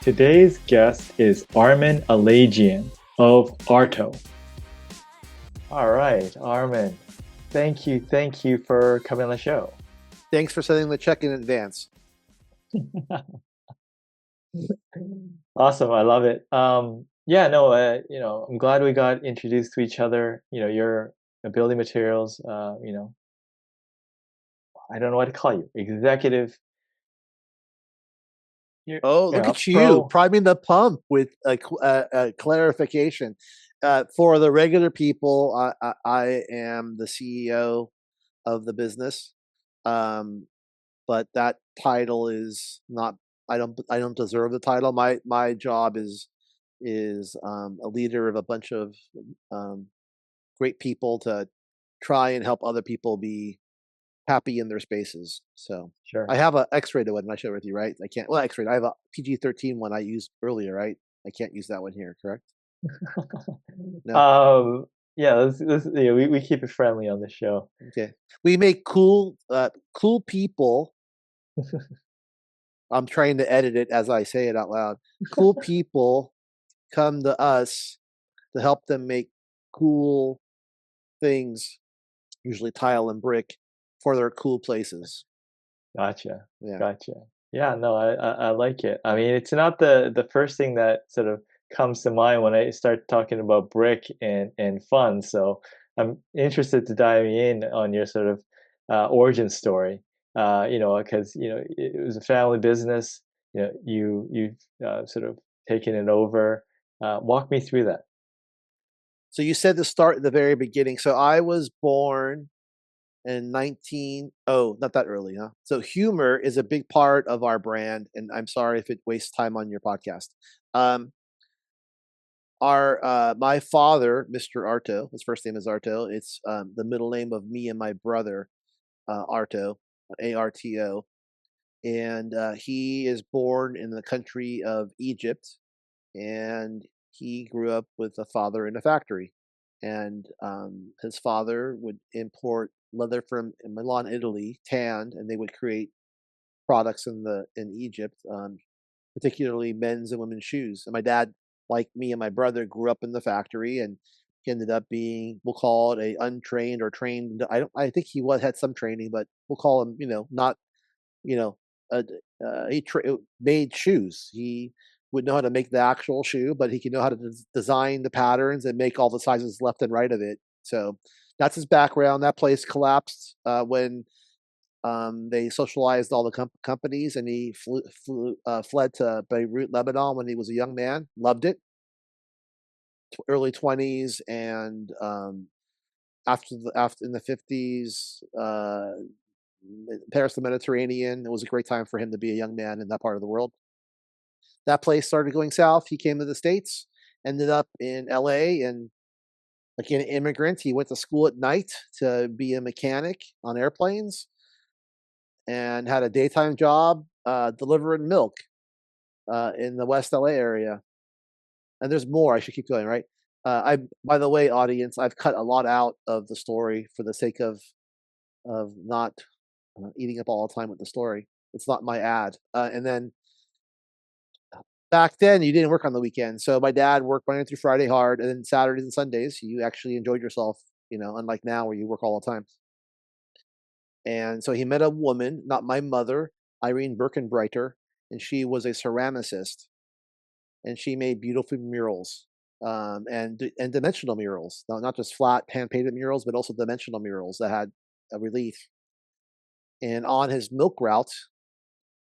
Today's guest is Armen Alajian of ARTO. All right, Armen, thank you for coming on the show. Thanks for sending the check in advance. Awesome, I love it. Yeah, no, I'm glad we got introduced to each other. You're a building materials, I don't know what to call you, executive, you're, Oh, look at you, pro. priming the pump with a clarification. For the regular people, I am the CEO of the business, um, but that title is not. I don't deserve the title. My job is a leader of a bunch of um, great people to try and help other people be happy in their spaces. So I Sure. have a X-rated one I share with you, right? I can't. Well, X-rated. I have a PG-13 one I used earlier, right? I can't use that one here, correct? No. Um, yeah, we keep it friendly on this show. Okay. We make cool people. I'm trying to edit it as I say it out loud. Cool people come to us to help them make cool things, usually tile and brick, for their cool places. Gotcha. Yeah. Gotcha. Yeah, no, I like it. I mean, it's not the first thing that sort of comes to mind when I start talking about brick and fun. So I'm interested to dive in on your sort of origin story. Because it was a family business. You've sort of taken it over. Walk me through that. So you said to start at the very beginning. So I was born in 19 oh, not that early, huh? So humor is a big part of our brand, and I'm sorry if it wastes time on your podcast. Um, our My father, Mr. Arto, his first name is Arto. It's the middle name of me and my brother, Arto, ARTO, and he is born in the country of Egypt, and he grew up with a father in a factory. And his father would import leather from Milan, Italy, tanned, and they would create products in Egypt, particularly men's and women's shoes. And my dad, like me and my brother, grew up in the factory, and he ended up being, we'll call it, a untrained or trained. I think he was had some training, but we'll call him, not, you know, uh, made shoes. He would know how to make the actual shoe, but he could know how to design the patterns and make all the sizes left and right of it. So that's his background. That place collapsed when they socialized all the companies, and he fled to Beirut, Lebanon, when he was a young man. Loved it, early 20s, and after in the 50s, Paris, the Mediterranean. It was a great time for him to be a young man in that part of the world. That place started going south. He came to the States, ended up in LA, and like an immigrant, he went to school at night to be a mechanic on airplanes, and had a daytime job delivering milk in the West LA area. And there's more. I should keep going, right? By the way, audience, I've cut a lot out of the story for the sake of not eating up all the time with the story. It's not my ad. And then back then, you didn't work on the weekend, so my dad worked Monday through Friday hard, and then Saturdays and Sundays you actually enjoyed yourself. Unlike now where you work all the time. And so he met a woman, not my mother, Irene Birkenbreiter, and she was a ceramicist, and she made beautiful murals, and dimensional murals, not just flat hand painted murals, but also dimensional murals that had a relief. And on his milk route,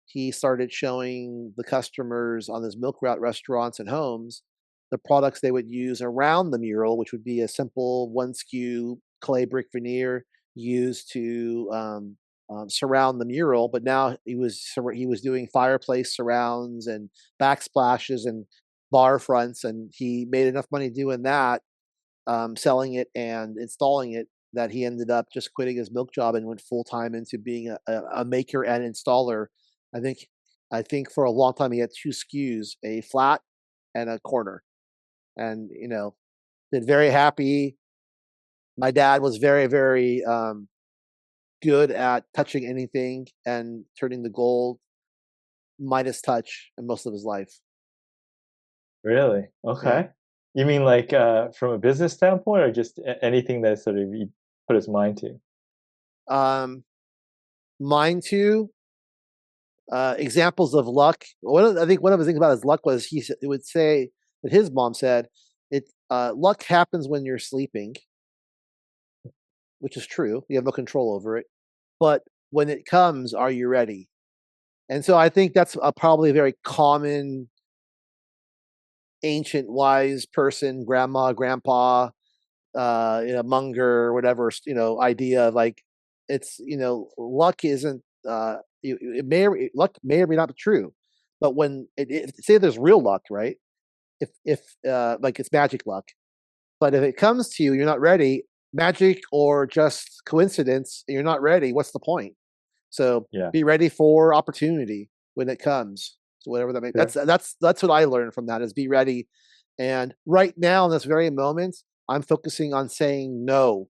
he started showing the customers on his milk route restaurants and homes the products they would use around the mural, which would be a simple one skew clay brick veneer used to surround the mural. But now he was doing fireplace surrounds and backsplashes and bar fronts, and he made enough money doing that, selling it and installing it, that he ended up just quitting his milk job and went full time into being a maker and installer. I think I think for a long time he had two SKUs, a flat and a corner, and been very happy. My dad was very very good at touching anything and turning the gold Midas touch in most of his life. Really? Yeah. Okay. You mean like from a business standpoint or just anything that sort of you put his mind to? Um, Mine too. Examples of luck. I think one of the things about his luck was it would say that his mom said luck happens when you're sleeping, which is true. You have no control over it. But when it comes, are you ready? And so I think that's probably a very common ancient wise person, grandma, grandpa, Munger, whatever, idea of like luck isn't luck may or may not be true, but when say there's real luck, right? If like it's magic luck, but if it comes to you, you're not ready, magic or just coincidence, you're not ready. What's the point? So Yeah. be ready for opportunity when it comes. So whatever that may Sure. that's what I learned from that is be ready. And right now in this very moment, I'm focusing on saying no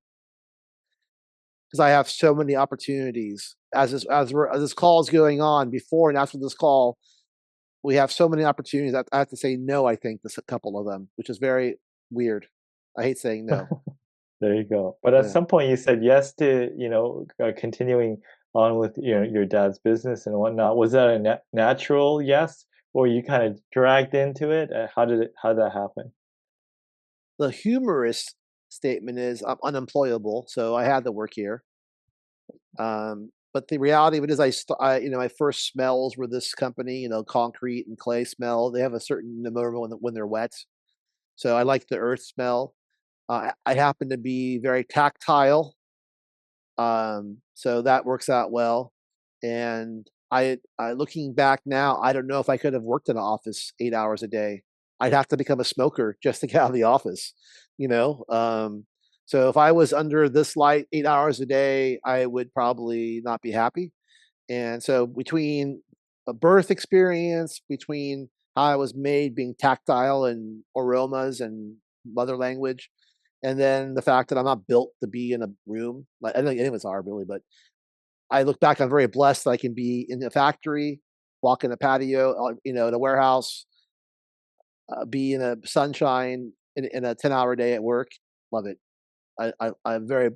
because I have so many opportunities. As this call is going on, before and after this call, we have so many opportunities that I have to say no. I think this a couple of them, which is very weird. I hate saying no. There you go. But at Yeah. some point you said yes to, continuing on with your dad's business and whatnot. Was that a natural yes, or you kind of dragged into it? How did that happen? The humorous statement is I'm unemployable, so I had to work here. But the reality of it is, my first smells were this company, concrete and clay smell. They have a certain aroma when they're wet, so I like the earth smell. I happen to be very tactile, so that works out well. And looking back now, I don't know if I could have worked in an office 8 hours a day. I'd have to become a smoker just to get out of the office, you know. So if I was under this light 8 hours a day, I would probably not be happy. And so between a birth experience, between how I was made, being tactile and aromas and mother language, and then the fact that I'm not built to be in a room. Like I don't think any of us are really, but I look back, I'm very blessed that I can be in a factory, walk in a patio, in a warehouse, be in a sunshine in a 10-hour day at work. Love it. I'm very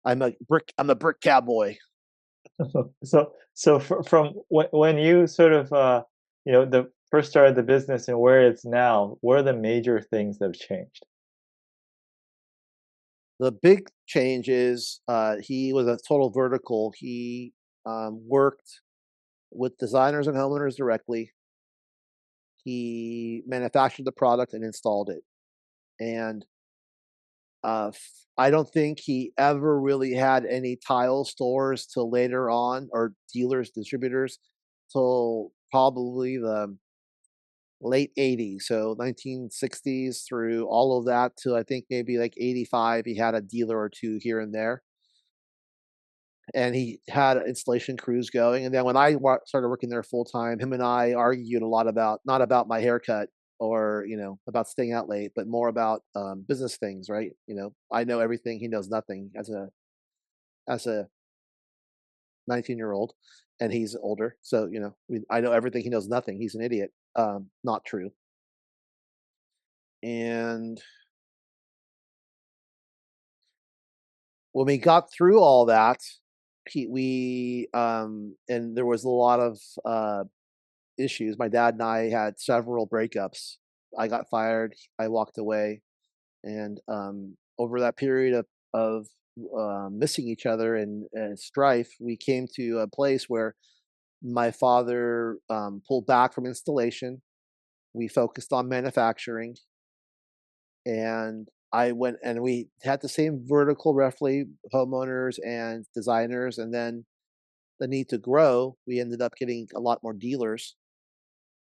I'm a brick cowboy. So from when you sort of the first started the business and where it's now, what are the major things that have changed? The big change is he was a total vertical. He worked with designers and homeowners directly. He manufactured the product and installed it. And I don't think he ever really had any tile stores till later on, or dealers, distributors, till probably the late 80s. So 1960s through all of that to I think maybe like 85, he had a dealer or two here and there. And he had installation crews going. And then when started working there full time, him and I argued a lot about not about my haircut or about staying out late, but more about business things. Right? I know everything, he knows nothing as a 19-year-old, and he's older. So I know everything, he knows nothing. He's an idiot. Not true. And when we got through all that, we and there was a lot of issues. My dad and I had several breakups. I got fired. I walked away, and over that period of missing each other and strife, we came to a place where my father pulled back from installation. We focused on manufacturing, and I went and we had the same vertical, roughly homeowners and designers, and then the need to grow. We ended up getting a lot more dealers,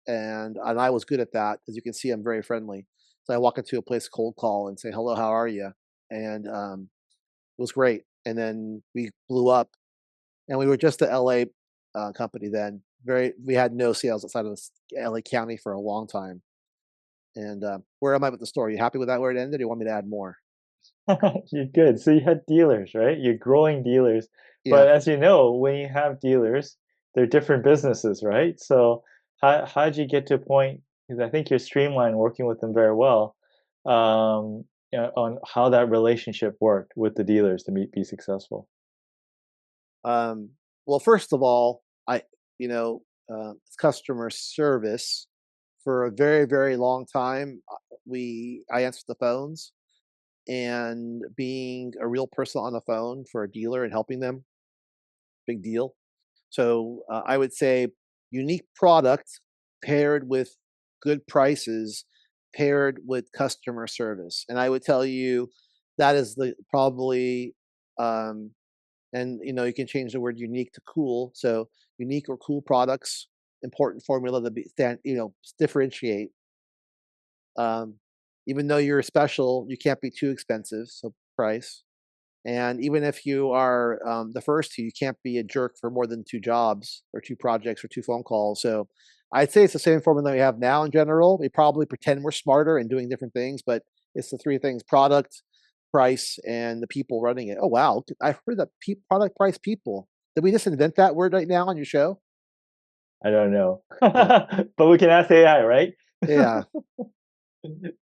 and I was good at that. As you can see, I'm very friendly. So I walk into a place cold call and say, "Hello, how are you?" And it was great. And then we blew up, and we were just a LA company then. We had no sales outside of LA County for a long time. And where am I with the story? You happy with that where it ended? Or you want me to add more? You're good. So you had dealers, right? You're growing dealers. Yeah. But as you know, when you have dealers, they're different businesses, right? So how'd you get to a point? because I think you're streamlined working with them very well, on how that relationship worked with the dealers to be successful. Um, well, first of all, you know, it's customer service. For a very, very long time, I answered the phones, and being a real person on the phone for a dealer and helping them, big deal. So I would say unique product paired with good prices, paired with customer service, and I would tell you that is the probably um, and you can change the word unique to cool. So unique or cool products, important formula to be stand, differentiate. Um, Even though you're special, you can't be too expensive. So price. And even if you are the first two, you can't be a jerk for more than two jobs or two projects or two phone calls. So I'd say it's the same formula we have now in general. We probably pretend we're smarter and doing different things, but it's the three things: product, price, and the people running it. Oh, wow. I've heard that product, price, people. Did we just invent that word right now on your show? I don't know, Yeah. but we can ask AI, right? Yeah. But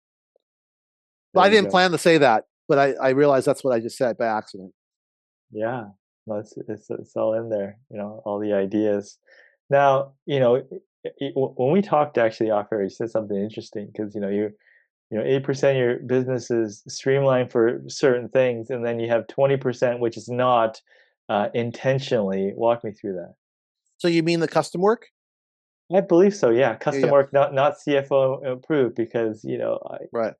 There I you didn't go. plan to say that, but I realized that's what I just said by accident. Yeah, no, it's all in there, all the ideas. Now, when we talked actually off air, you said something interesting because 8% of your business is streamlined for certain things, and then you have 20% which is not intentionally. Walk me through that. So you mean the custom work? I believe so. Yeah, Yeah, custom yeah. work, not CFO approved because Right.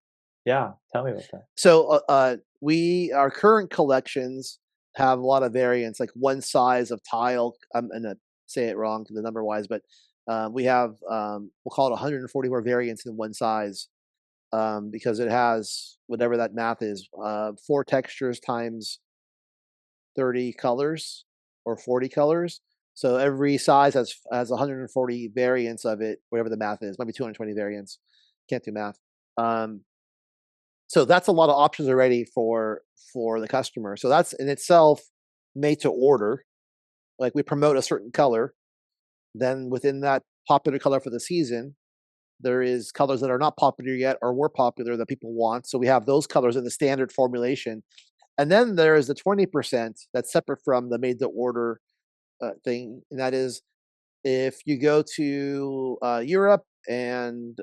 yeah. Tell me about that. So, our current collections have a lot of variants, like one size of tile. I'm gonna say it wrong the number wise, but we have we'll call it 144 variants in one size, because it has whatever that math is, four textures times 30 colors or 40 colors. So every size has 140 variants of it, whatever the math is. Might be 220 variants. Can't do math. Um, so that's a lot of options already for the customer. So that's in itself made to order. Like we promote a certain color, then within that popular color for the season, there is colors that are not popular yet or were popular that people want. So we have those colors in the standard formulation. And then there is the 20% that's separate from the made to order thing. And that is if you go to Europe and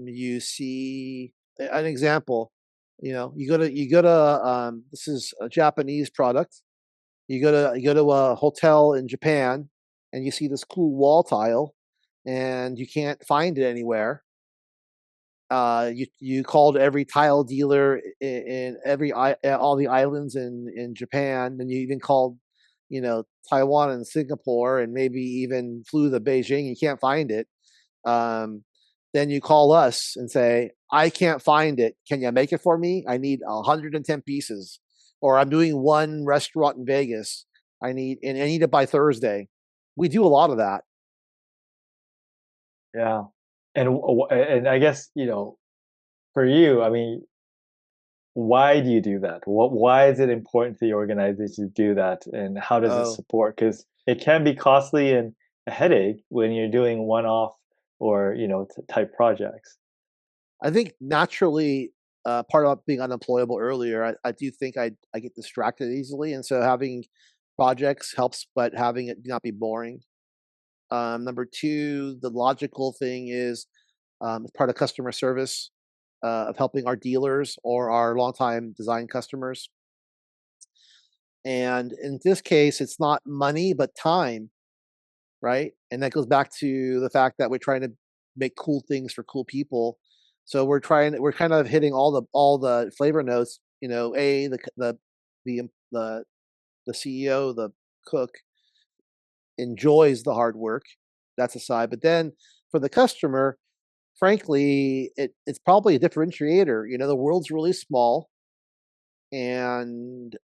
you see an example, you go to this is a Japanese product. You go to a hotel in Japan and you see this cool wall tile, and you can't find it anywhere. You called every tile dealer in all the islands in Japan, and you even called, Taiwan and Singapore, and maybe even flew to Beijing. You can't find it. Um, then you call us and say, "I can't find it. Can you make it for me? I need 110 pieces, or I'm doing one restaurant in Vegas. I need it by Thursday." We do a lot of that. Yeah, and I guess for you, I mean, why do you do that? Why is it important to the organization to do that, and how does it Oh, support? Because it can be costly and a headache when you're doing one-off or type projects. I think naturally, part of being unemployable earlier, I do think I get distracted easily, and so having projects helps, but having it not be boring. Number two, the logical thing is as part of customer service, of helping our dealers or our longtime design customers. And in this case, it's not money but time, right? And that goes back to the fact that we're trying to make cool things for cool people. So we're kind of hitting all the flavor notes. The CEO, the cook enjoys the hard work. That's a side. But then for the customer, frankly, it's probably a differentiator. The world's really small, and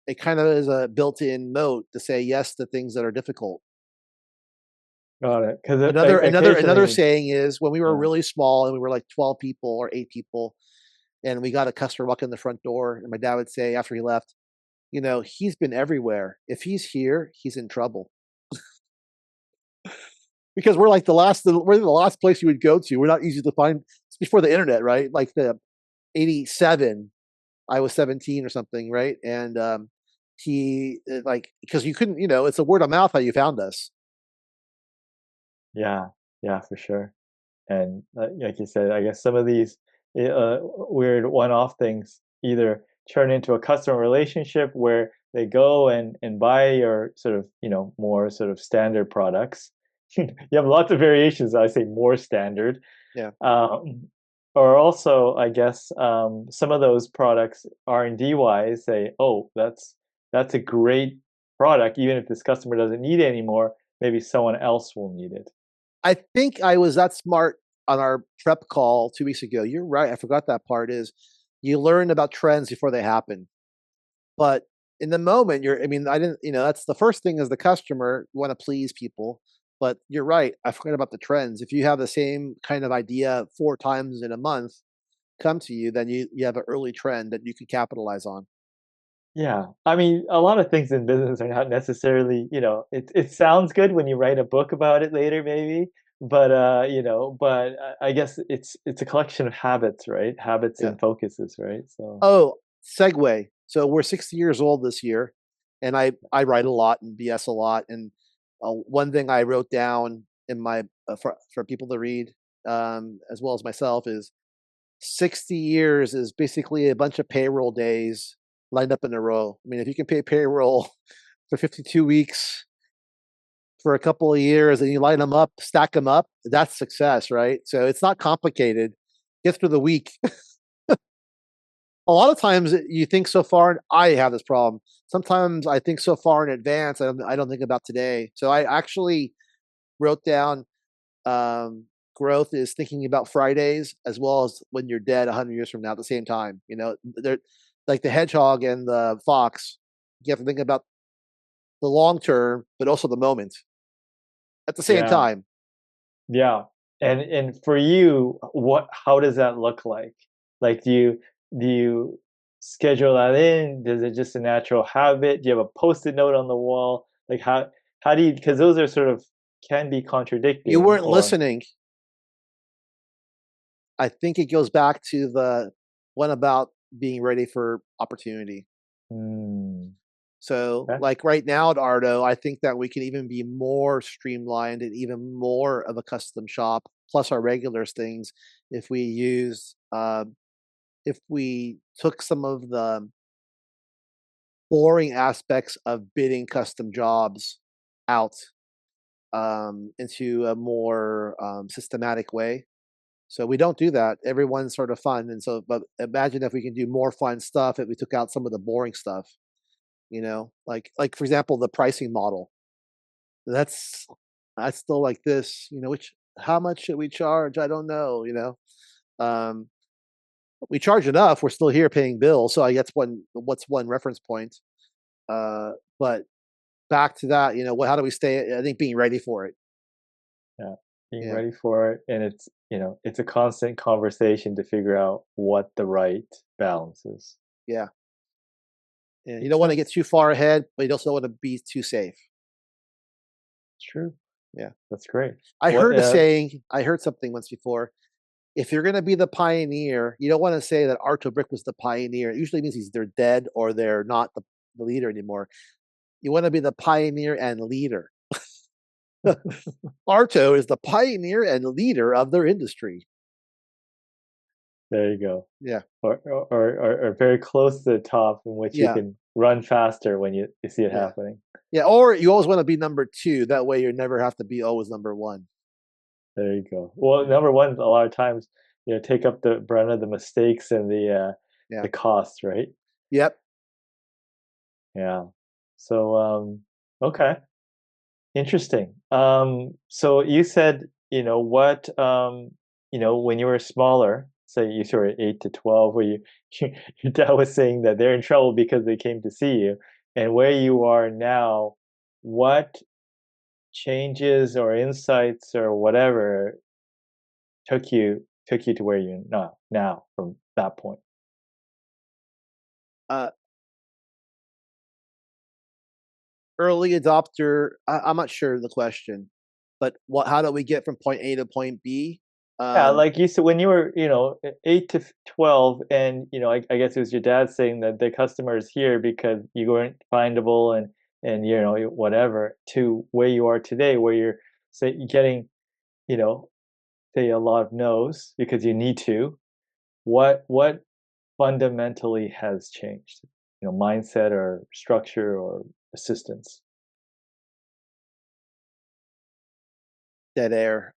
it kind of is a built-in moat to say yes to things that are difficult. Got it. Because Another occasionally, saying is when we were yeah, really small and we were like 12 people or 8 people, and we got a customer walk in the front door, and my dad would say after he left, he's been everywhere. If he's here, he's in trouble. because we're the last place you would go to. We're not easy to find. It's before the internet, right? Like the 87, I was 17 or something, right? And he like because you couldn't, it's a word of mouth how you found us. Yeah, yeah, for sure. And like you said, I guess some of these weird one-off things either turn into a customer relationship where they go and buy your sort of, more sort of standard products. You have lots of variations. I say more standard. Yeah, Um, or also, I guess some of those products R&D wise say, oh, that's a great product. Even if this customer doesn't need it anymore, maybe someone else will need it. I think I was that smart on our prep call 2 weeks ago. You're right. I forgot that part. Is you learn about trends before they happen. But in the moment, I mean, I didn't, that's the first thing as the customer, you want to please people. But you're right. I forgot about the trends. If you have the same kind of idea 4 times in a month come to you, then you have an early trend that you can capitalize on. Yeah. I mean, a lot of things in business are not necessarily, it sounds good when you write a book about it later, maybe, but but I guess it's a collection of habits, right? Habits Yeah. and focuses, right? So, Oh, segue. So we're 60 years old this year, and I write a lot and BS a lot. And one thing I wrote down in my for people to read, as well as myself, is 60 years is basically a bunch of payroll days lined up in a row. I mean, if you can pay payroll for 52 weeks for a couple of years and you line them up, stack them up, that's success, right? So it's not complicated. Get through the week. A lot of times you think so far, and I have this problem. Sometimes I think so far in advance, I don't think about today. So I actually wrote down um, growth is thinking about Fridays as well as when you're dead 100 years from now at the same time. They're like the hedgehog and the fox. You have to think about the long term, but also the moment at the same yeah. time. Yeah. And for you, how does that look like? Like do you schedule that in? Does it just a natural habit? Do you have a post-it note on the wall? Like how do you, because those are sort of can be You contradicting weren't or listening. I think it goes back to the one about being ready for opportunity. hmm, So, okay. like right now at Arto, I think that we can even be more streamlined and even more of a custom shop, plus our regulars things, if we use, if we took some of the boring aspects of bidding custom jobs out into a more systematic way. So we don't do that. Everyone's sort of fun, and so but imagine if we can do more fun stuff if we took out some of the boring stuff. Like for example, the pricing model. That's I still like this, which how much should we charge? I don't know. Um, we charge enough, we're still here paying bills, so I guess what's one reference point. But back to that, how do we stay I think being ready for it. Yeah. Being Yeah. ready for it. And it's a constant conversation to figure out what the right balance is. Yeah. Yeah. You Makes don't want to get sense. too far ahead, but you also don't want to be too safe. True. Yeah. That's great. I What heard a saying, I heard something once before. If you're gonna be the pioneer, you don't want to say that Arto Brick was the pioneer. It usually means they're dead or they're not the leader anymore. You want to be the pioneer and leader. Arto is the pioneer and leader of their industry. There you go. Yeah, Or very close to the top in which you yeah, can run faster when you see it yeah, happening. yeah. Or you always want to be number two. That way, you never have to be always number one. There you go. Well, number one, a lot of times, take up the brunt of the mistakes and Yeah. the cost, right? Yep. Yeah. So okay. Interesting. So you said, when you were smaller, say you sort of 8 to 12, where your dad was saying that they're in trouble because they came to see you, and where you are now, what changes or insights or whatever took you to where you're now from that point? Uh, early adopter. I'm not sure of the question. But how do we get from point A to point B? Yeah, Um, like you said, when you were, 8 to 12, and I guess it was your dad saying that the customer is here because you weren't findable, and whatever, to where you are today, where you're say getting, you know, say a lot of no's because you need to. What fundamentally has changed? Mindset or structure or assistance. Dead air.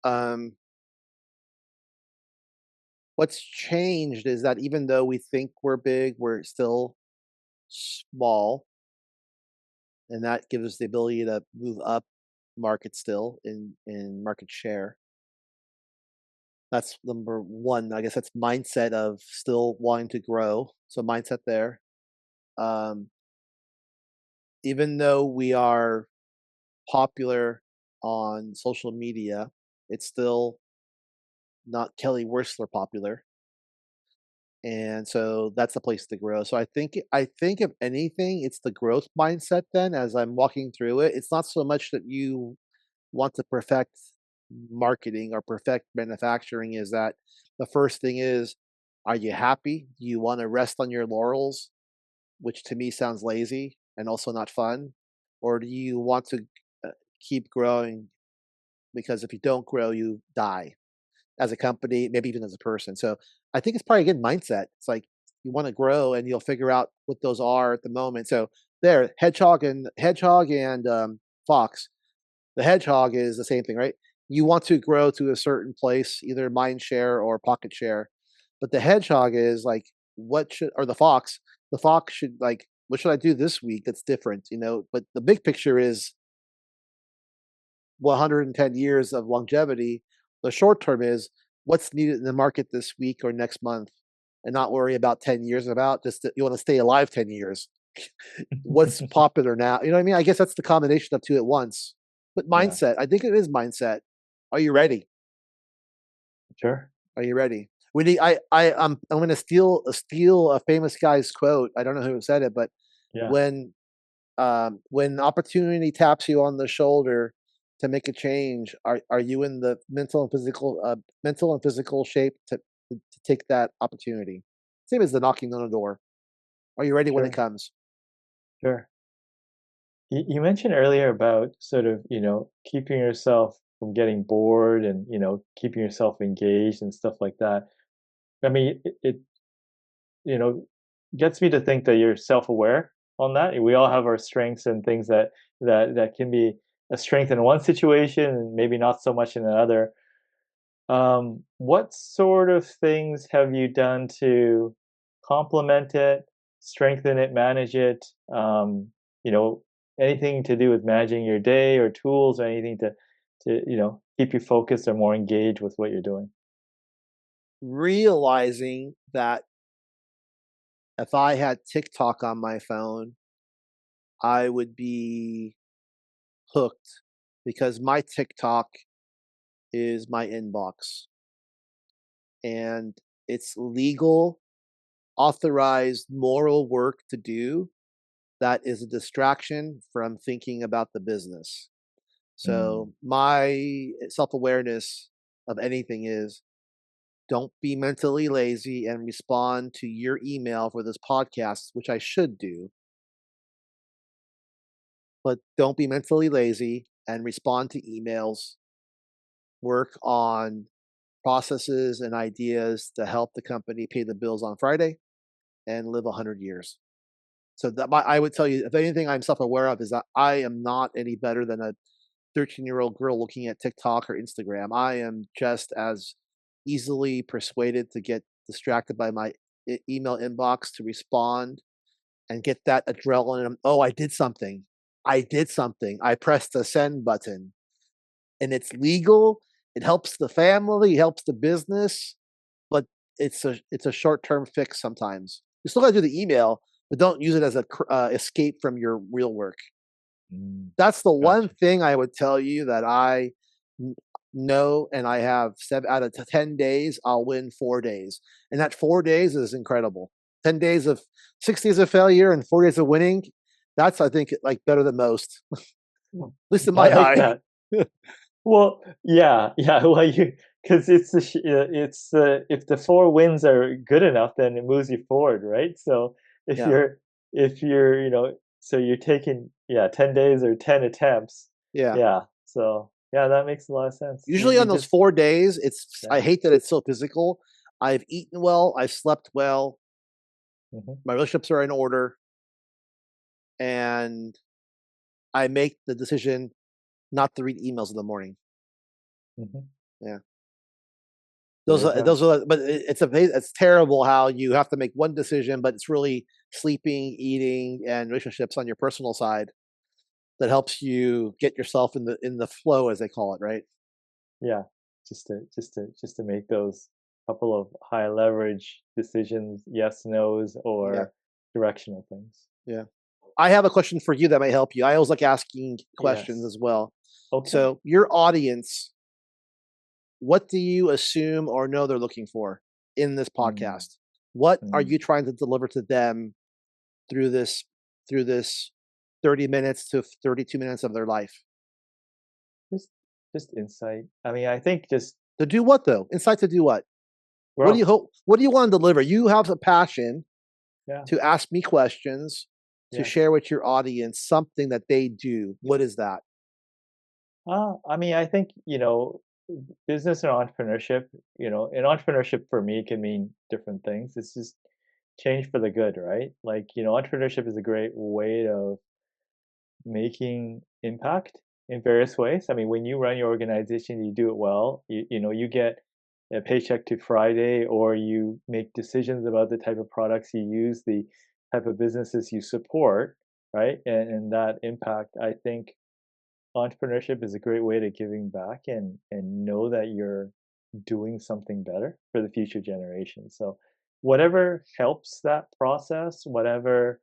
What's changed is that even though we think we're big, we're still small, and that gives us the ability to move up market still in market share. That's number one. I guess that's mindset of still wanting to grow. So mindset there. Um, Even though we are popular on social media, it's still not Kelly Wearstler popular. And so that's the place to grow. So I think if anything, it's the growth mindset then as I'm walking through it. It's not so much that you want to perfect marketing or perfect manufacturing, is that the first thing is, are you happy? Do you want to rest on your laurels, which to me sounds lazy and also not fun? Or do you want to keep growing? Because if you don't grow, you die as a company, maybe even as a person. So I think it's probably a good mindset. It's like you want to grow and you'll figure out what those are at the moment. So there, hedgehog and fox. The hedgehog is the same thing, right? You want to grow to a certain place, either mind share or pocket share. But the hedgehog is like, what should, or the fox should like, what should I do this week that's different, you know? But the big picture is 110 years of longevity. The short term is what's needed in the market this week or next month, and not worry about 10 years about just you want to stay alive 10 years. What's popular now? You know what I mean? I guess that's the combination of two at once. But Yeah, mindset, I think it is mindset. Are you ready? sure. Are you ready? We need. I'm going to steal a famous guy's quote. I don't know who said it, but Yeah. when when opportunity taps you on the shoulder to make a change, are you in the mental and physical shape to take that opportunity? Same as the knocking on the door. Are you ready when it Sure. comes? Sure. You mentioned earlier about sort of, keeping yourself from getting bored and, keeping yourself engaged and stuff like that. I mean, it you know, gets me to think that you're self-aware on that. We all have our strengths and things that can be a strength in one situation and maybe not so much in another. What sort of things have you done to complement it, strengthen it, manage it? You know, Anything to do with managing your day or tools or anything to keep you focused or more engaged with what you're doing? Realizing that if I had TikTok on my phone, I would be hooked because my TikTok is my inbox and it's legal, authorized, moral work to do that is a distraction from thinking about the business. Mm, So my self-awareness of anything is don't be mentally lazy and respond to your email for this podcast, which I should do, but don't be mentally lazy and respond to emails. Work on processes and ideas to help the company pay the bills on Friday and live 100 years. So I would tell you, if anything I'm self-aware of is that I am not any better than a 13-year-old girl looking at TikTok or Instagram. I am just as easily persuaded to get distracted by my email inbox to respond and get that adrenaline. Oh, I did something. I did something. I pressed the send button and it's legal. It helps the family, it helps the business, but it's a short-term fix sometimes. You still gotta do the email, but don't use it as a escape from your real work. mm, That's the one gotcha. thing I would tell you that I kn know, and I have 7 out of 10 days, I'll win 4 days, and that 4 days is incredible. 10 days of 6 days of failure and 4 days of winning, that's, I think, like, better than most, at least in I my like eye. that. Well, yeah, yeah. Well, you because if the four wins are good enough, then it moves you forward, right? So if Yeah, you're if you're so you're taking 10 days or 10 attempts, yeah. yeah. So yeah, that makes a lot of sense. Usually on You those just 4 days, it's yeah. I hate that it's so physical. I've eaten well, I've slept well, Hmm. my relationships are in order, and I make the decision not to read emails in the morning. Hmm. Yeah. There you go. But it's terrible how you have to make one decision, but it's really sleeping, eating, and relationships on your personal side that helps you get yourself in the flow, as they call it, right? Yeah, just to make those couple of high leverage decisions, yes, nos, Yeah, or directional things. yeah. I have a question for you that might help you. I always like asking questions Yes. as well. Okay. So, your audience, what do you assume or know they're looking for in this Mm, podcast? What are mm. you trying to deliver to them through this 30 minutes to 32 minutes of their life? Just just insight. I mean, I think just To do what though? Insight to do what? What do you growth. hope? What do you want to deliver? You have a passion Yeah. to ask me questions, to Yes. share with your audience something that they do. What is that? I mean, I think, business and entrepreneurship, and entrepreneurship for me can mean different things. It's just change for the good, right? Like, entrepreneurship is a great way of making impact in various ways. I mean, when you run your organization, you do it well. You get a paycheck to Friday, or you make decisions about the type of products you use, the type of businesses you support, right? And that impact, I think, entrepreneurship is a great way to giving back and know that you're doing something better for the future generation. So, whatever helps that process, whatever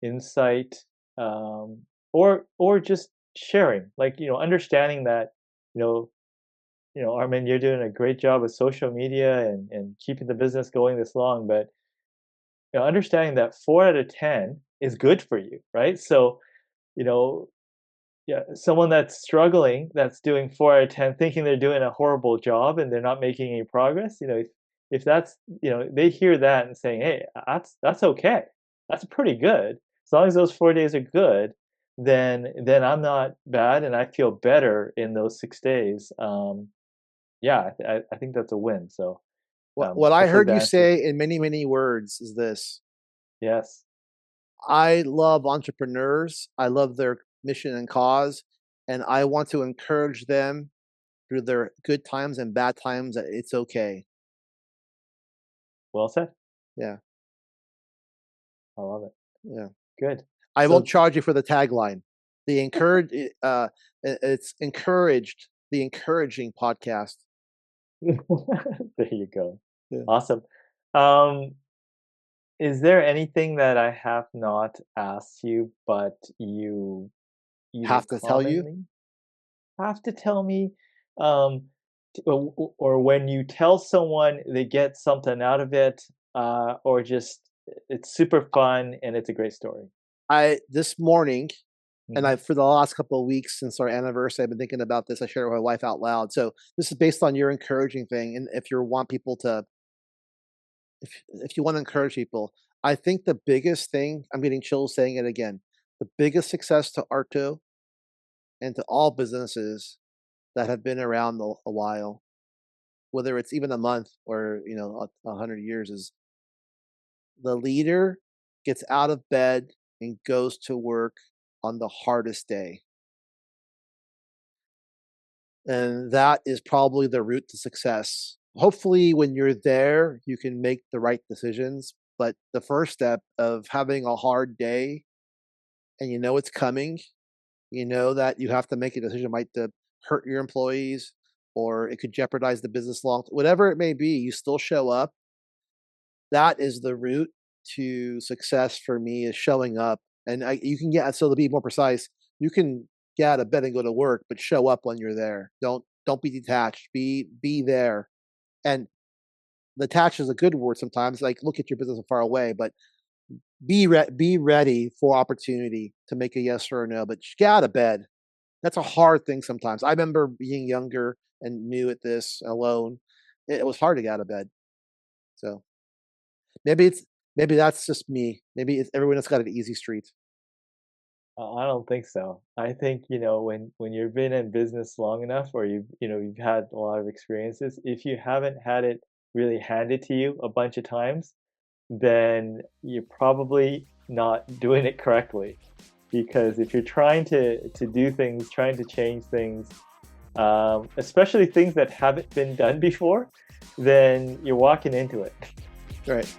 insight, um, or just sharing, like understanding that you know Armin, you're doing a great job with social media and keeping the business going this long, but understanding that 4 out of 10 is good for you, right? So you know yeah, someone that's struggling, that's doing 4 out of 10, thinking they're doing a horrible job and they're not making any progress. If that's they hear that and saying, "Hey, that's okay. That's pretty good. As long as those 4 days are good, then I'm not bad and I feel better in those 6 days." Yeah, I think that's a win. So What I hopefully heard you that answers. say in many, many words is this: Yes. I love entrepreneurs, I love their mission and cause, and I want to encourage them through their good times and bad times that it's okay. Well said. Yeah, I love it. yeah. Good. I won't So charge you for the tagline. The encourage it's encouraged, the encouraging podcast. there you go. Yeah. Awesome. Um, is there anything that I have not asked you, but you either Have to tell you? commonly have to tell me, or when you tell someone they get something out of it, or just it's super fun and it's a great story? I This morning, and Hmm. I for the last couple of weeks since our anniversary, I've been thinking about this. I share it with my wife out loud. So this is based on your encouraging thing, and if you want people to, if you want to encourage people, I think the biggest thing, I'm getting chills saying it again. The biggest success to Arto and to all businesses that have been around a while, whether it's even a month or 100 years, is the leader gets out of bed and goes to work on the hardest day. And that is probably the route to success. Hopefully, when you're there, you can make the right decisions. But the first step of having a hard day and you know it's coming, you know that you have to make a decision might to hurt your employees or it could jeopardize the business long, whatever it may be, you still show up. That is the route to success for me, is showing up. And you can get, so to be more precise, you can get out of bed and go to work, but show up when you're there. Don't be detached. Be there. And detached is a good word sometimes. Like look at your business from far away, but be ready for opportunity to make a yes or a no. But get out of bed. that's a hard thing sometimes. I remember being younger and new at this, alone. It was hard to get out of bed. So maybe it's maybe that's just me. Maybe it's everyone that's got an easy street. I don't think so. I think, when you've been in business long enough or you've had a lot of experiences, if you haven't had it really handed to you a bunch of times, then you're probably not doing it correctly. Because if you're trying to do things, trying to change things, especially things that haven't been done before, then you're walking into it. Right.